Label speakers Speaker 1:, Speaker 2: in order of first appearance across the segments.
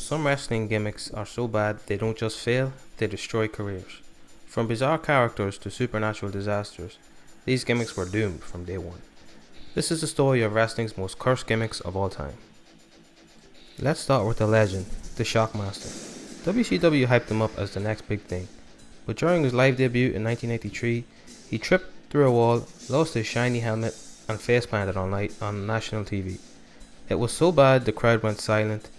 Speaker 1: Some wrestling gimmicks are so bad they don't just fail, they destroy careers. From bizarre characters to supernatural disasters, these gimmicks were doomed from day one. This is the story of wrestling's most cursed gimmicks of all time. Let's start with the legend, the Shockmaster. WCW hyped him up as the next big thing, but during his live debut in 1983, he tripped through a wall, lost his shiny helmet, and face planted on national TV. It was so bad the crowd went silent.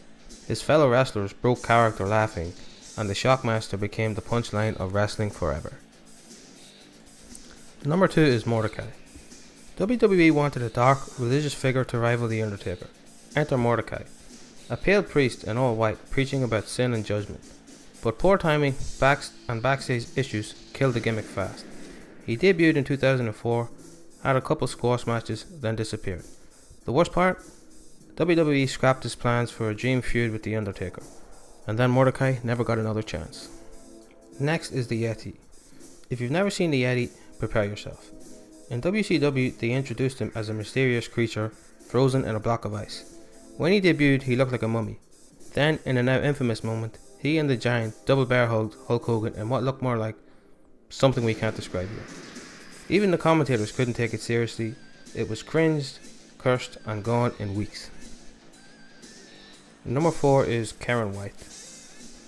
Speaker 1: His fellow wrestlers broke character laughing, and the Shockmaster became the punchline of wrestling forever. Number 2 is Mordecai. WWE wanted a dark, religious figure to rival The Undertaker. Enter Mordecai, a pale priest in all white preaching about sin and judgment. But poor timing and backstage issues killed the gimmick fast. He debuted in 2004, had a couple squash matches, then disappeared. The worst part? WWE scrapped his plans for a dream feud with The Undertaker, and then Mordecai never got another chance. Next is the Yeti. If you've never seen the Yeti, prepare yourself. In WCW, they introduced him as a mysterious creature frozen in a block of ice. When he debuted, he looked like a mummy. Then, in a now infamous moment, he and the Giant double bear hugged Hulk Hogan in what looked more like something we can't describe here. Even the commentators couldn't take it seriously. It was cringed, cursed, and gone in weeks. Number 4 is Karen White.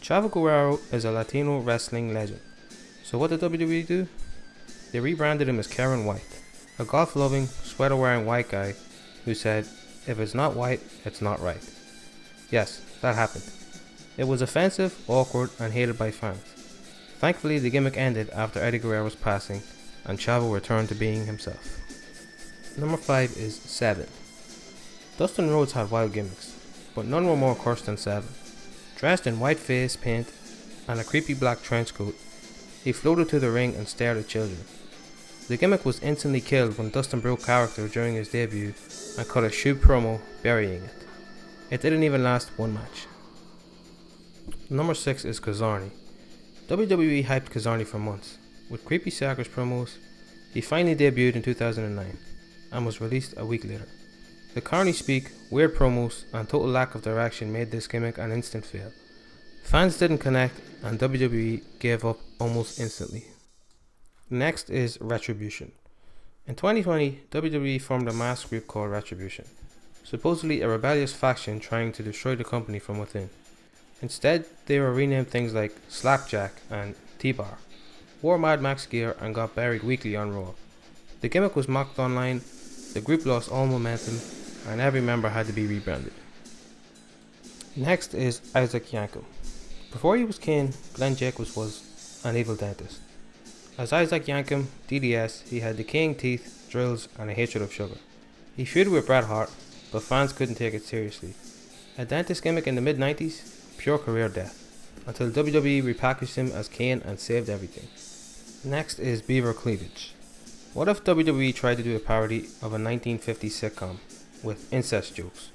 Speaker 1: Chavo Guerrero is a Latino wrestling legend. So what did WWE do? They rebranded him as Karen White, a golf-loving, sweater-wearing white guy who said, "If it's not white, it's not right." Yes, that happened. It was offensive, awkward, and hated by fans. Thankfully, the gimmick ended after Eddie Guerrero's passing, and Chavo returned to being himself. Number 5 is Seven. Dustin Rhodes had wild gimmicks, but none were more cursed than Seven. Dressed in white face paint and a creepy black trench coat, he floated to the ring and stared at children. The gimmick was instantly killed when Dustin broke character during his debut and cut a shoot promo burying it. It didn't even last one match. Number 6 is Kizarny. WWE hyped Kizarny for months. With creepy circus promos, he finally debuted in 2009 and was released a week later. The Carney speak, weird promos, and total lack of direction made this gimmick an instant fail. Fans didn't connect, and WWE gave up almost instantly. Next is Retribution. In 2020, WWE formed a mass group called Retribution, supposedly a rebellious faction trying to destroy the company from within. Instead, they were renamed things like Slapjack and T-Bar, wore Mad Max gear, and got buried weekly on Raw. The gimmick was mocked online, the group lost all momentum, and every member had to be rebranded. Next is Isaac Yankem. Before he was Kane, Glenn Jacobs was an evil dentist. As Isaac Yankem, DDS, he had decaying teeth, drills, and a hatred of sugar. He feuded with Bret Hart, but fans couldn't take it seriously. A dentist gimmick in the mid-90s, pure career death, until WWE repackaged him as Kane and saved everything. Next is Beaver Cleavage. What if WWE tried to do a parody of a 1950s sitcom with incest jokes?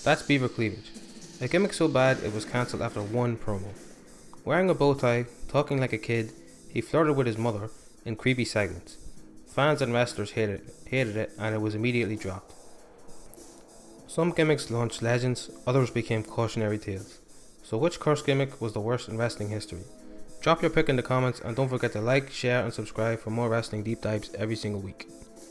Speaker 1: That's Beaver Cleavage. A gimmick so bad it was cancelled after one promo. Wearing a bow tie, talking like a kid, he flirted with his mother in creepy segments. Fans and wrestlers hated it, and it was immediately dropped. Some gimmicks launched legends, others became cautionary tales. So which cursed gimmick was the worst in wrestling history? Drop your pick in the comments, and don't forget to like, share, and subscribe for more wrestling deep dives every single week.